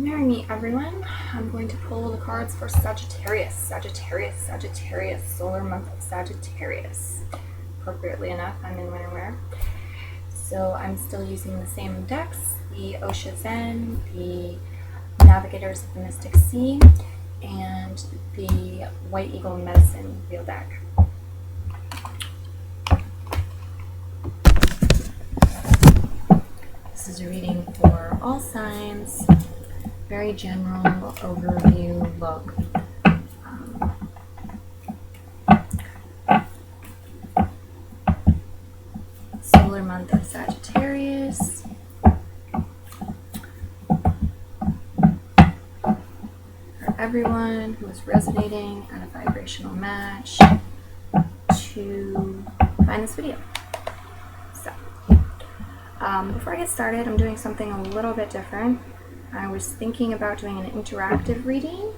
Marry me, everyone. I'm going to pull the cards for Sagittarius. Sagittarius, solar month of Sagittarius. Appropriately enough, I'm in winter wear. So I'm still using the same decks, the Osha Zen, the Navigators of the Mystic Sea, and the White Eagle Medicine Wheel deck. This is a reading for all signs. Very general overview look. Solar month of Sagittarius. For everyone who is resonating at a vibrational match to find this video. So, before I get started, I'm doing something a little bit different. I was thinking about doing an interactive reading.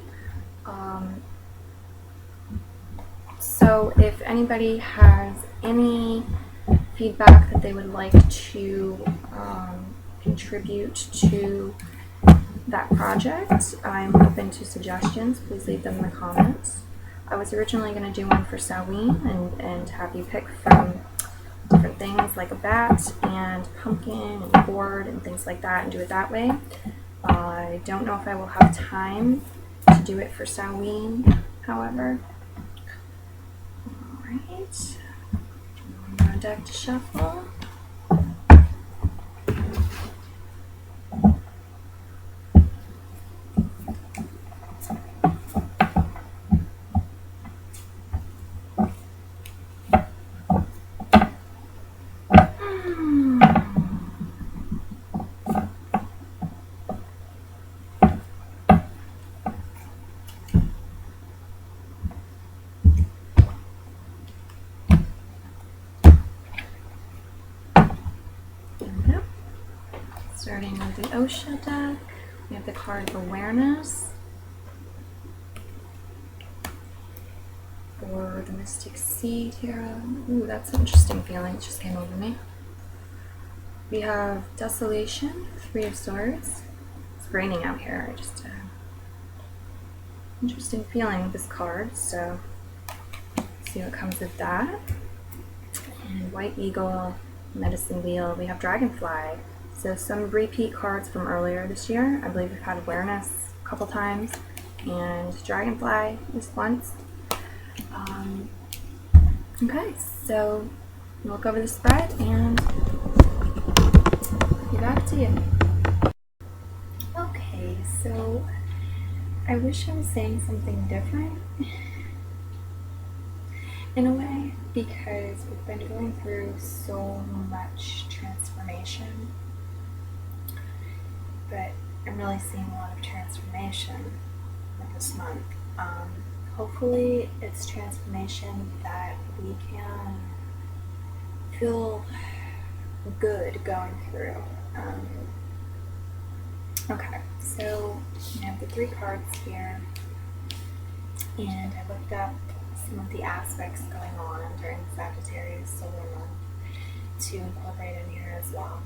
So if anybody has any feedback that they would like to contribute to that project, I'm open to suggestions. Please leave them in the comments. I was originally going to do one for Samhain and have you pick from different things like a bat and pumpkin and gourd and things like that and do it that way. I don't know if I will have time to do it for Samhain, however. Alright, one more deck to shuffle. Starting with the Osha deck, we have the card of awareness. For the Mystic Sea Tarot. Ooh, that's an interesting feeling. It just came over me. We have Desolation, Three of Swords. It's raining out here. I just interesting feeling with this card. So see what comes with that. And White Eagle, Medicine Wheel. We have Dragonfly. So some repeat cards from earlier this year. I believe we've had Awareness a couple times and Dragonfly just once. Okay, so we'll look over the spread and get back to you. Okay, so I wish I was saying something different in a way, because we've been going through so much transformation. But I'm really seeing a lot of transformation in this month. Hopefully it's transformation that we can feel good going through. Okay, so I have the three cards here, and I looked up some of the aspects going on during the Sagittarius solar month to incorporate in here as well.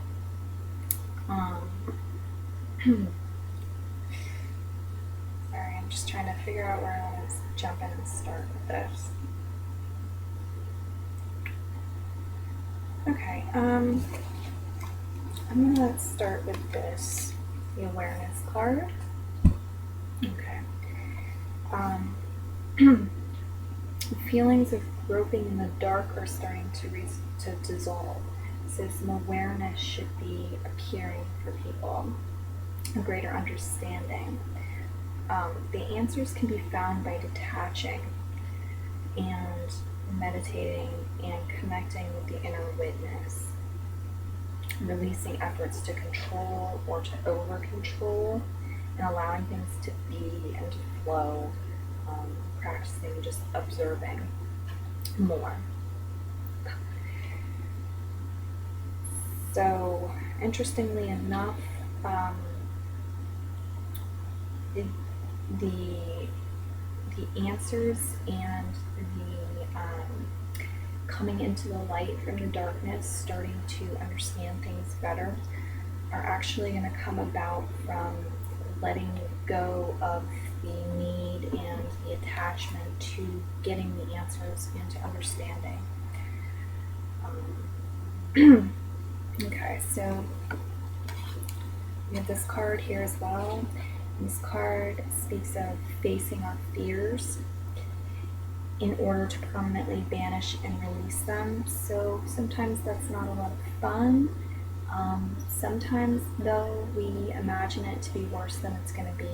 Sorry, I'm just trying to figure out where I want to jump in and start with this. Okay, I'm gonna start with this, the awareness card. Okay. Feelings of groping in the dark are starting to dissolve. So some awareness should be appearing for people, a greater understanding. The answers can be found by detaching and meditating and connecting with the inner witness, releasing efforts to control or to over control, and allowing things to be and to flow, practicing just observing more. So interestingly enough, the answers and the coming into the light from the darkness, starting to understand things better, are actually going to come about from letting go of the need and the attachment to getting the answers and to understanding. Okay, so we have this card here as well. This card speaks of facing our fears in order to permanently banish and release them. So sometimes that's not a lot of fun. Sometimes, though, we imagine it to be worse than it's going to be,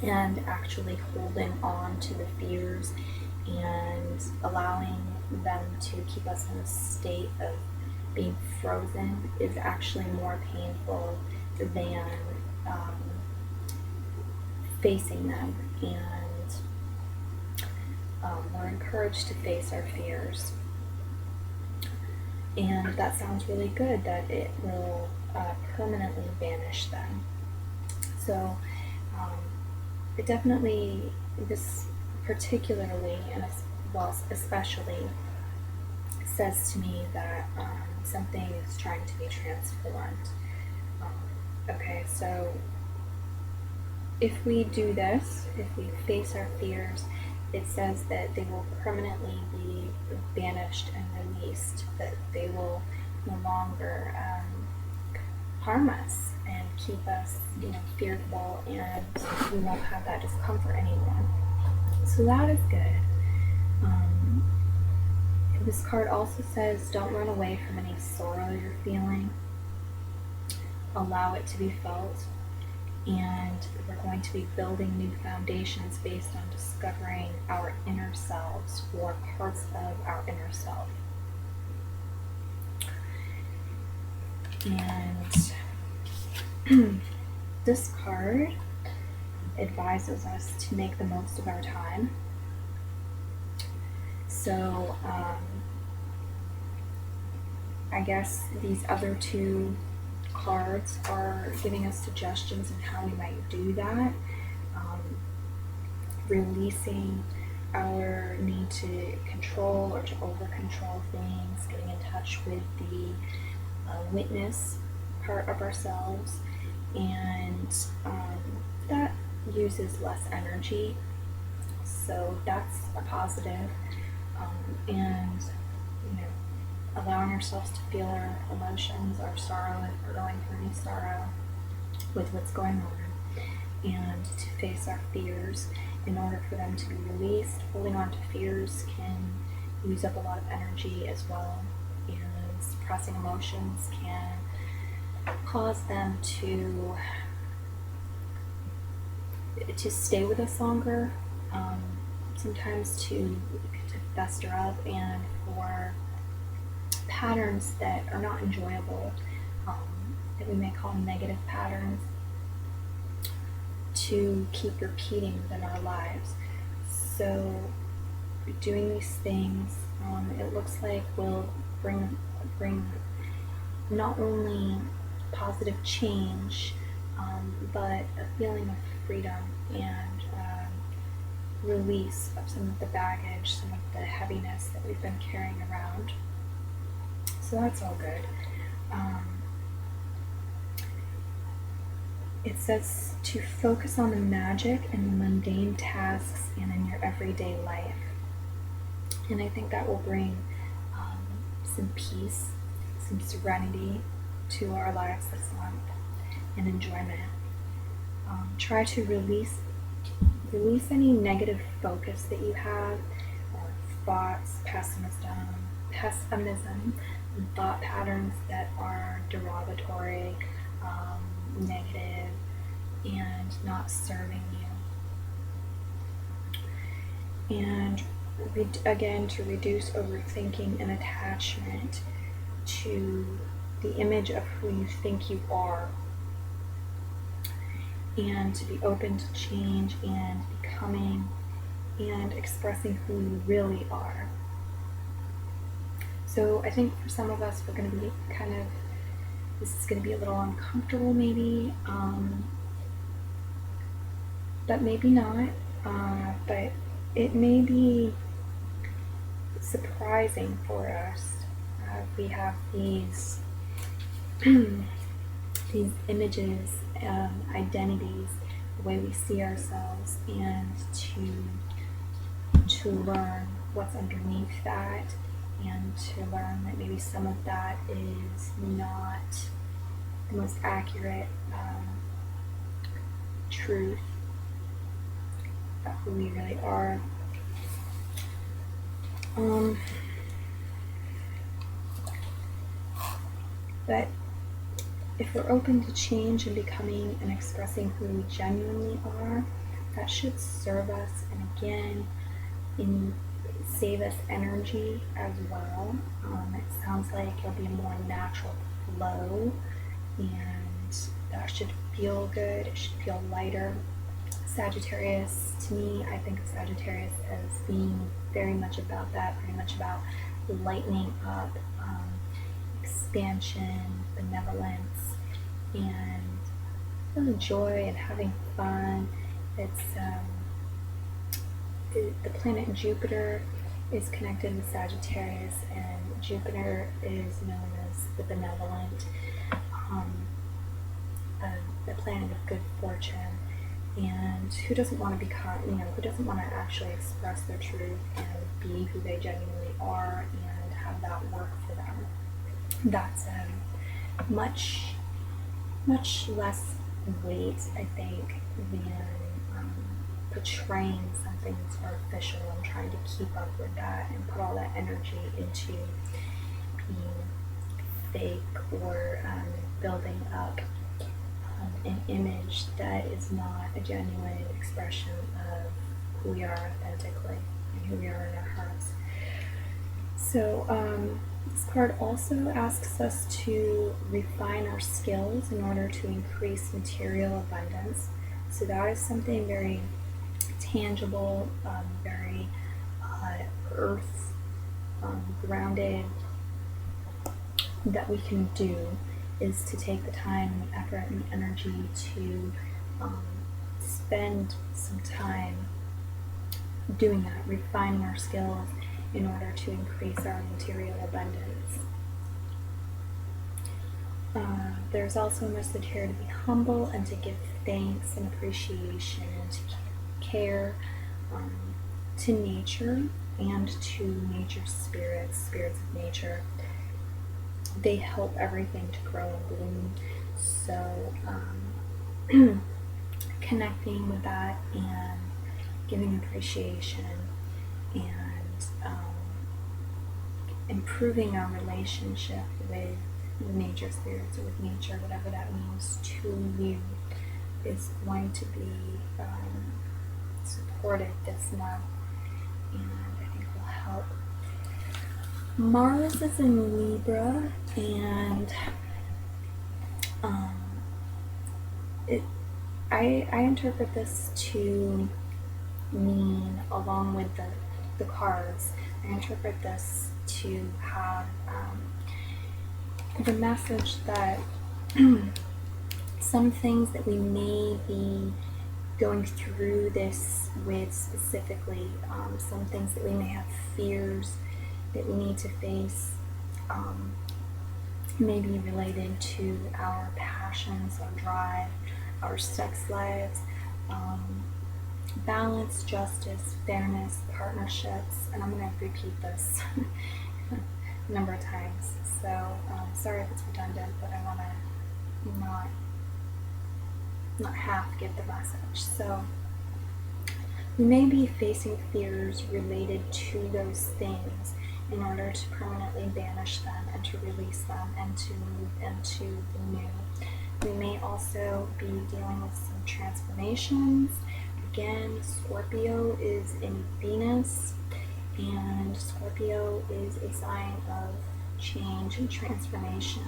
and actually holding on to the fears and allowing them to keep us in a state of being frozen is actually more painful than facing them. And we're encouraged to face our fears. And that sounds really good, that it will permanently banish them. So it definitely, this particularly, and well, especially, says to me that something is trying to be transformed. Okay, so if we do this, if we face our fears, it says that they will permanently be banished and released, that they will no longer harm us and keep us, fearful, and we won't have that discomfort anymore. So that is good. This card also says, don't run away from any sorrow you're feeling. Allow it to be felt. And we're going to be building new foundations based on discovering our inner selves, or parts of our inner self. And this card advises us to make the most of our time. So I guess these other two cards are giving us suggestions on how we might do that. Releasing our need to control or to over-control things, getting in touch with the witness part of ourselves, and that uses less energy, so that's a positive. And allowing ourselves to feel our emotions, our sorrow, if we're going through any sorrow with what's going on, and to face our fears in order for them to be released. Holding on to fears can use up a lot of energy as well, and suppressing emotions can cause them to stay with us longer, sometimes to fester up, and for patterns that are not enjoyable, that we may call negative patterns, to keep repeating within our lives. So doing these things, it looks like will bring not only positive change, but a feeling of freedom and release of some of the baggage, some of the heaviness that we've been carrying around. So that's all good. It says to focus on the magic in the mundane tasks and in your everyday life. And I think that will bring some peace, some serenity to our lives this month, and enjoyment. Try to release any negative focus that you have, or thoughts, pessimism, and thought patterns that are derogatory, negative, and not serving you. And again, to reduce overthinking and attachment to the image of who you think you are, and to be open to change and becoming and expressing who you really are. So I think for some of us, we're going to be this is going to be a little uncomfortable maybe, but maybe not, but it may be surprising for us. We have these these images, identities, the way we see ourselves, and to learn what's underneath that, and to learn that maybe some of that is not the most accurate truth about who we really are. But if we're open to change and becoming and expressing who we genuinely are, that should serve us, and again, save us energy as well. It sounds like it'll be a more natural flow, and that should feel good. It should feel lighter. Sagittarius, to me, I think of Sagittarius as being very much about that, very much about lightening up, expansion, benevolence, and really joy and having fun. It's the planet Jupiter is connected with Sagittarius, and Jupiter is known as the benevolent, the planet of good fortune. And who doesn't want to become, who doesn't want to actually express their truth and be who they genuinely are and have that work for them? That's much less weight, I think, than portraying something that's artificial and trying to keep up with that and put all that energy into being fake or building up an image that is not a genuine expression of who we are authentically and who we are in our hearts. So this card also asks us to refine our skills in order to increase material abundance. So that is something very tangible, very earth grounded that we can do, is to take the time and effort and energy to spend some time doing that, refining our skills in order to increase our material abundance. There's also a message here to be humble and to give thanks and appreciation and to care to nature and to nature's spirits of nature. They help everything to grow and bloom. So connecting with that and giving appreciation and improving our relationship with nature spirits or with nature, whatever that means to you, is going to be supported this month, and I think will help. Mars is in Libra, and I interpret this to mean, along with the cards, I interpret this to have the message that some things that we may be going through this with specifically, some things that we may have fears that we need to face, may be related to our passions, our drive, our sex lives, balance, justice, fairness, partnerships, and I'm going to repeat this a number of times, so sorry if it's redundant, but I want to not half give the message. So we may be facing fears related to those things in order to permanently banish them and to release them and to move into the new. We may also be dealing with some transformations. Again, Scorpio is in Venus, and Scorpio is a sign of change and transformation.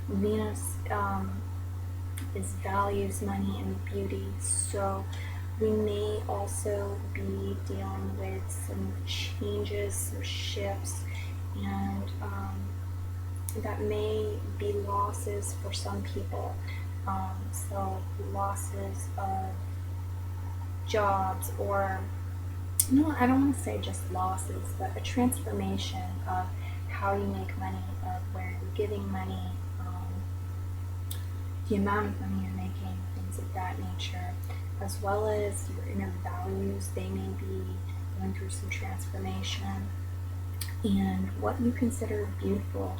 Venus values money and beauty, so we may also be dealing with some changes, some shifts, and that may be losses for some people. So losses of jobs, or no, I don't want to say just losses, but a transformation of how you make money, of where you're giving money, the amount of money you're making, things of that nature, as well as your inner values. They may be going through some transformation, and what you consider beautiful.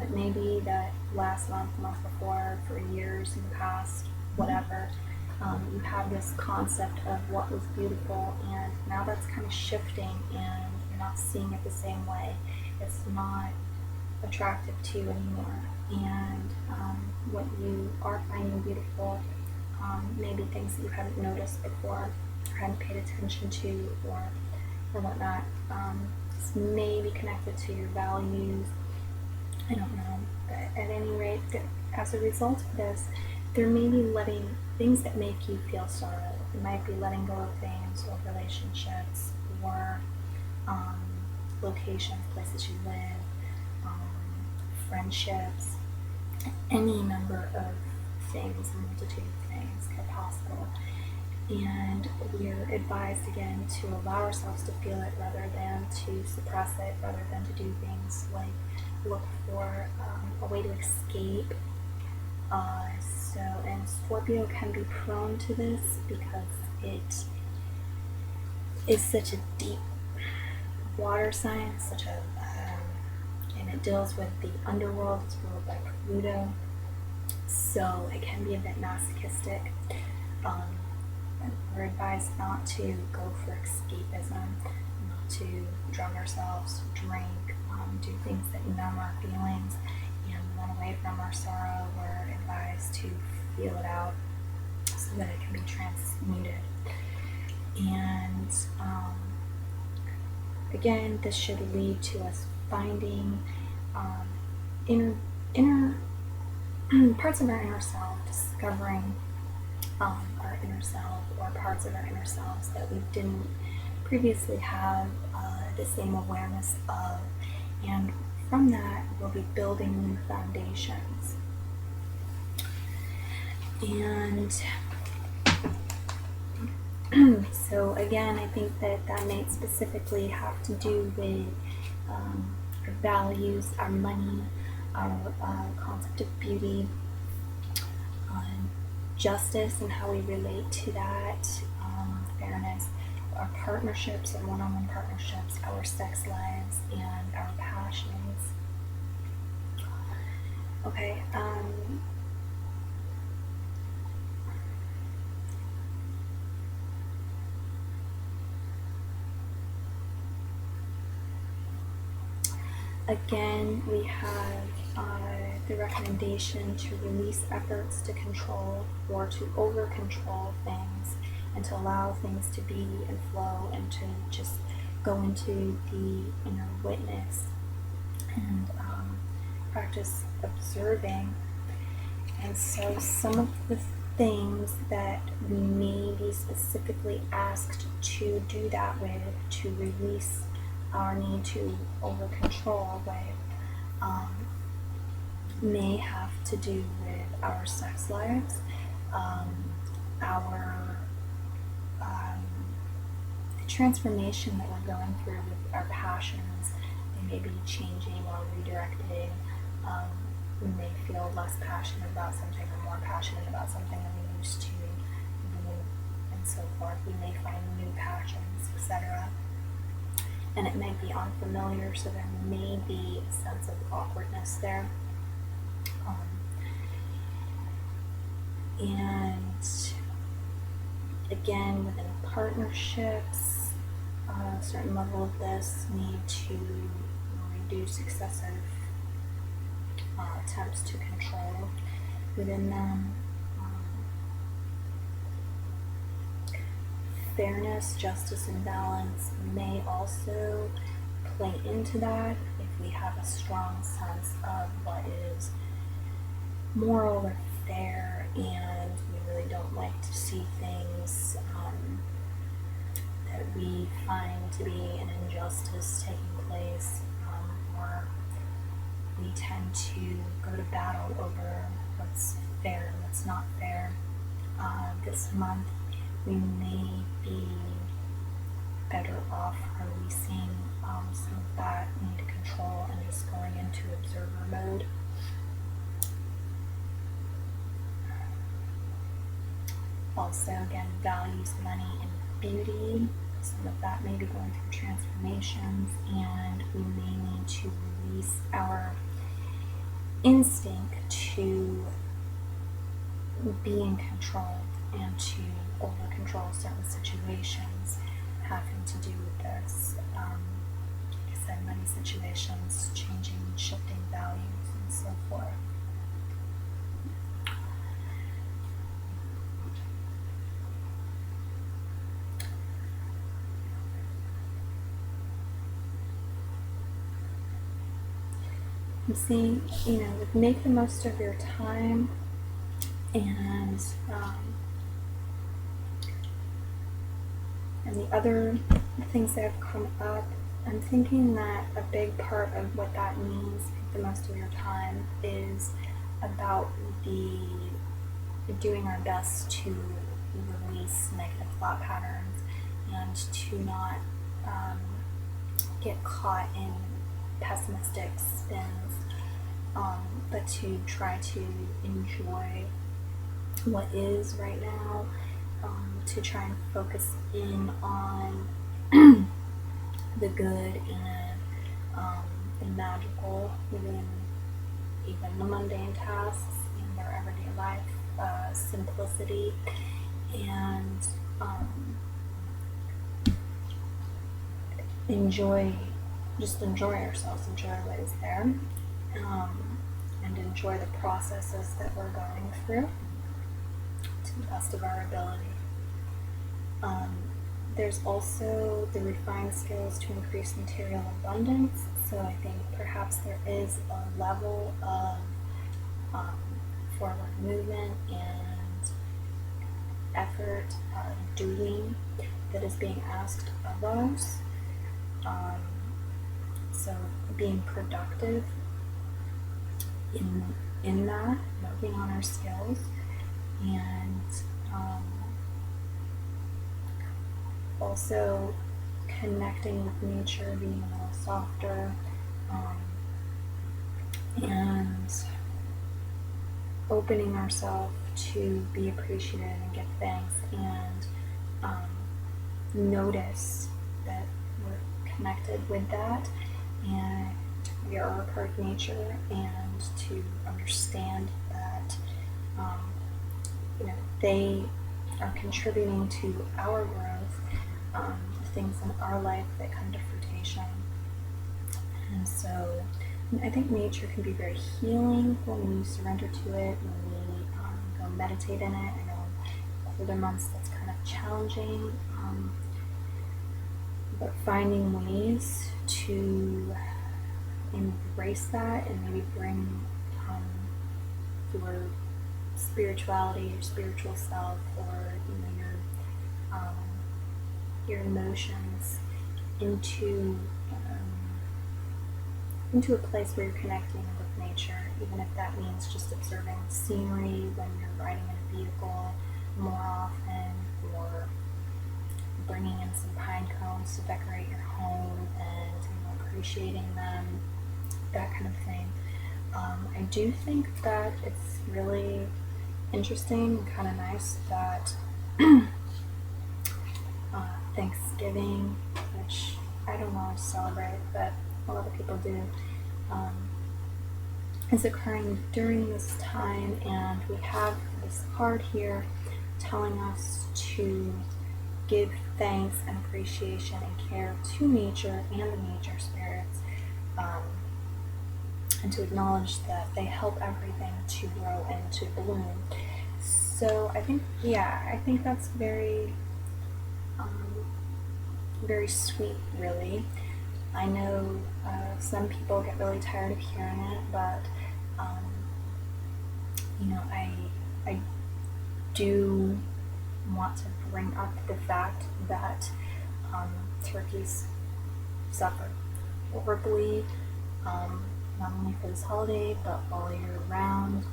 It may be that last month, the month before, for years in the past, whatever, you have this concept of what was beautiful, and now that's kind of shifting and you're not seeing it the same way. It's not attractive to you anymore. And what you are finding beautiful may be things that you hadn't noticed before or hadn't paid attention to or whatnot. This may be connected to your values. I don't know. But at any rate, as a result of this, there may be letting things that make you feel sorrow. You might be letting go of things or relationships or locations, places you live, friendships, any number of things, a multitude of things are possible. And we're advised again to allow ourselves to feel it rather than to suppress it, rather than to do things like look for a way to escape. And Scorpio can be prone to this because it is such a deep water sign, and it deals with the underworld. It's ruled by Pluto, so it can be a bit masochistic. We're advised not to go for escapism, not to drug ourselves, drink, do things that numb our feelings and run away from our sorrow. We're advised to feel it out so that it can be transmuted. And again, this should lead to us finding inner parts of our inner self, discovering our inner self, or parts of our inner selves that we didn't previously have the same awareness of. And from that, we'll be building new foundations. And so again, I think that may specifically have to do with our values, our money, our concept of beauty, justice and how we relate to that, fairness, our partnerships, our one-on-one partnerships, our sex lives, and our passions. Okay, again, we have the recommendation to release efforts to control or to over-control things, and to allow things to be and flow, and to just go into the inner witness and practice observing. And so some of the things that we may be specifically asked to do that with, to release our need to over-control with, may have to do with our sex lives, the transformation that we're going through with our passions. They may be changing or redirecting. We may feel less passionate about something or more passionate about something than we used to, and so forth. We may find new passions, etc. And it may be unfamiliar, so there may be a sense of awkwardness there. And again, within partnerships, a certain level of this need to reduce excessive attempts to control within them. Fairness, justice, and balance may also play into that if we have a strong sense of what is moral or fair, and we really don't like to see things that we find to be an injustice taking place, or we tend to go to battle over what's fair and what's not fair. This month we may be better off releasing some of that need to control and just going into observer mode. also, again, values money and beauty. Some of that may be going through transformations, and we may need to release our instinct to be in control and to over control certain situations having to do with this. Like I said, money situations, changing, shifting values, and so forth. I'm seeing, make the most of your time, and the other things that have come up, I'm thinking that a big part of what that means, make the most of your time, is about doing our best to release negative thought patterns and to not get caught in pessimistic spins, but to try to enjoy what is right now, to try and focus in on the good and the magical, even the mundane tasks in their everyday life, simplicity, and enjoy ourselves, enjoy what is there, and enjoy the processes that we're going through to the best of our ability. There's also the refined skills to increase material abundance, so I think perhaps there is a level of forward movement and effort, doing that is being asked of us. So being productive in that, working on our skills, and also connecting with nature, being a little softer, and opening ourselves to be appreciated and give thanks, and notice that we're connected with that, and we are a part of nature, and to understand that they are contributing to our growth, the things in our life that come to fruition. And so I think nature can be very healing when we surrender to it, when we go meditate in it. I know colder months that's kind of challenging, but finding ways to embrace that and maybe bring your spirituality, your spiritual self, or your emotions into a place where you're connecting with nature, even if that means just observing scenery when you're riding in a vehicle more often, or bringing in some pine cones to decorate your home and appreciating them, that kind of thing. I do think that it's really interesting and kind of nice that Thanksgiving, which I don't always celebrate, but a lot of people do, is occurring during this time, and we have this card here telling us to give thanks and appreciation and care to nature and the nature spirits, and to acknowledge that they help everything to grow and to bloom. So I think that's very very sweet, really. I know some people get really tired of hearing it, but I do want to bring up the fact that turkeys suffer horribly, not only for this holiday, but all year round.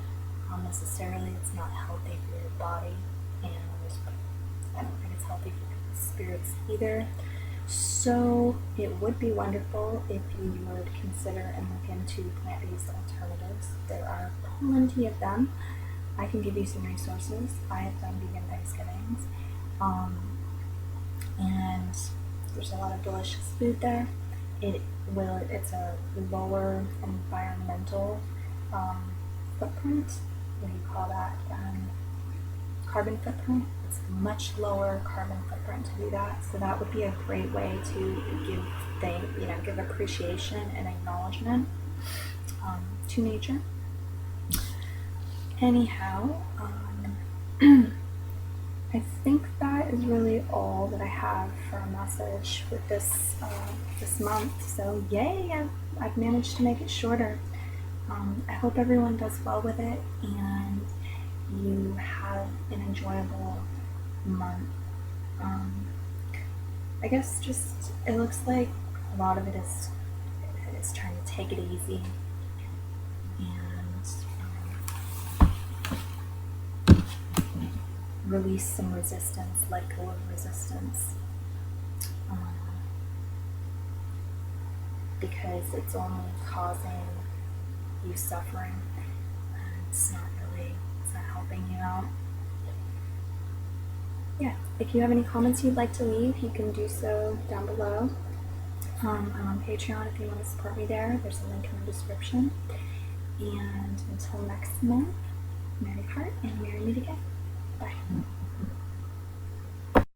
Necessarily, it's not healthy for your body, and I don't think it's healthy for people's spirits either. So it would be wonderful if you would consider and look into plant-based alternatives. There are plenty of them. I can give you some resources. I have done vegan Thanksgiving, things. And there's a lot of delicious food there. It's a lower environmental footprint. What do you call that? Carbon footprint. It's much lower carbon footprint to do that. So that would be a great way to give appreciation and acknowledgement to nature. Anyhow, I think that is really all that I have for a message with this month. So yay, I've managed to make it shorter. I hope everyone does well with it and you have an enjoyable month. I guess just it looks like a lot of it is trying to take it easy and release some resistance, let go of resistance, because it's only causing you suffering and it's not helping you out. Yeah, if you have any comments you'd like to leave, you can do so down below. I'm on Patreon if you want to support me there. There's a link in the description. And until next month, merry heart and merry meet again. Bye.